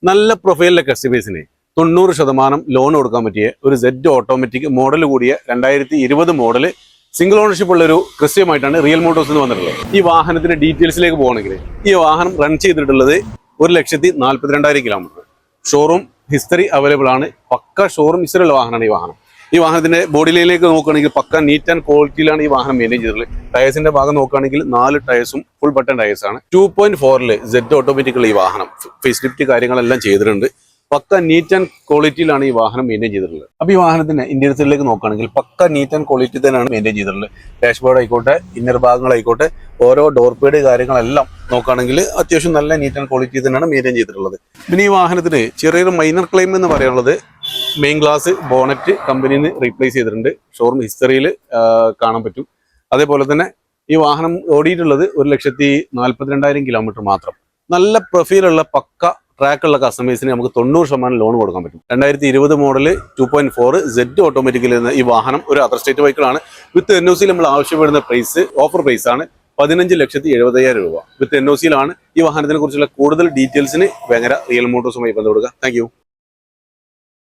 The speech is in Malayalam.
നല്ല പ്രൊഫൈലിലെ കസ്റ്റമേഴ്സിന് 90% ലോൺ കൊടുക്കാൻ പറ്റിയ ഒരു സെഡ് ഓട്ടോമാറ്റിക് മോഡൽ കൂടിയ 2020 മോഡൽ സിംഗിൾ ഓണർഷിപ്പ് ഉള്ള ഒരു ക്രിസ്റ്റയുമായിട്ടാണ് റിയൽ മോട്ടോഴ്സ് വന്നിട്ടുള്ളത്. ഈ വാഹനത്തിന്റെ ഡീറ്റെയിൽസിലേക്ക് പോകണമെങ്കിൽ ഈ വാഹനം റൺ ചെയ്തിട്ടുള്ളത് 1,42,000 കിലോമീറ്റർ. ഷോറൂം ഹിസ്റ്ററി അവൈലബിൾ ആണ്. പക്ക ഷോറൂം ഹിസ്റ്ററി ഉള്ള വാഹനമാണ് ഈ വാഹനം. ഈ വാഹനത്തിന്റെ ബോഡി ലൈനിലേക്ക് നോക്കുകയാണെങ്കിൽ പക്ക നീറ്റ് ആൻഡ് ക്വാളിറ്റിയിലാണ് ഈ വാഹനം മെയിൻറ്റെയിൻ ചെയ്തിട്ടുള്ളത്. ടയേഴ്സിന്റെ ഭാഗം നോക്കുകയാണെങ്കിൽ 4 ടയേഴ്സും ഫുൾ ബട്ടൺ ടയേഴ്സ് ആണ്. 2.4 സെഡ് ഓട്ടോമാറ്റിക്കുള്ള ഈ വാഹനം ഫേസ് ലിഫ്റ്റ് കാര്യങ്ങളെല്ലാം ചെയ്തിട്ടുണ്ട്. പക്ക നീറ്റ് ആൻഡ് ക്വാളിറ്റിയിലാണ് ഈ വാഹനം മെയിൻറ്റെയിൻ ചെയ്തിട്ടുള്ളത്. അപ്പോൾ ഈ വാഹനത്തിന്റെ ഇന്റീരിയർ സൈഡിലേക്ക് നോക്കുകയാണെങ്കിൽ പക്ക നീറ്റ് ആൻഡ് ക്വാളിറ്റി തന്നെയാണ് മെയിൻറ്റെയിൻ ചെയ്തിട്ടുള്ളത്. ഡാഷ്ബോർഡ് ആയിക്കോട്ടെ, ഇന്നർ ഭാഗങ്ങളായിക്കോട്ടെ, ഓരോ ഡോർ പേഡ് കാര്യങ്ങളെല്ലാം നോക്കുകയാണെങ്കിൽ അത്യാവശ്യം നല്ല നീറ്റ് ആൻഡ് ക്വാളിറ്റി തന്നെയാണ് മെയിൻറ്റെയിൻ ചെയ്തിട്ടുള്ളത്. പിന്നെ ഈ വാഹനത്തിന് ചെറിയൊരു മൈനർ ക്ലെയിം എന്ന് പറയുന്നത് മെയിൻ ഗ്ലാസ് ബോണറ്റ് കമ്പനിയിൽ നിന്ന് റീപ്ലേസ് ചെയ്തിട്ടുണ്ട്. ഷോറൂം ഹിസ്റ്ററിയിൽ കാണാൻ പറ്റും. അതേപോലെ തന്നെ ഈ വാഹനം ഓടിയിട്ടുള്ളത് 1,42,000 കിലോമീറ്റർ മാത്രം. നല്ല പ്രൊഫൈലുള്ള പക്ക ട്രാക്കുള്ള കസ്റ്റമേഴ്സിന് നമുക്ക് 90% ലോൺ കൊടുക്കാൻ പറ്റും. 2020 മോഡൽ 2.4 സെഡ് ഓട്ടോമാറ്റിക്കൽ എന്ന ഈ വാഹനം ഒരു അതർ സ്റ്റേറ്റ് വെഹിക്കിളാണ്. വിത്ത് NOC നമ്മൾ ആവശ്യപ്പെടുന്ന പ്രൈസ് ഓഫർ പ്രൈസ് ആണ് 15,70,000 രൂപ. വിത്ത് NOC യിലാണ്. ഈ വാഹനത്തിനെ കുറിച്ചുള്ള കൂടുതൽ ഡീറ്റെയിൽസിന് വേങ്ങര റിയൽ മോട്ടോഴ്സുമായി ബന്ധപ്പെടുക. താങ്ക്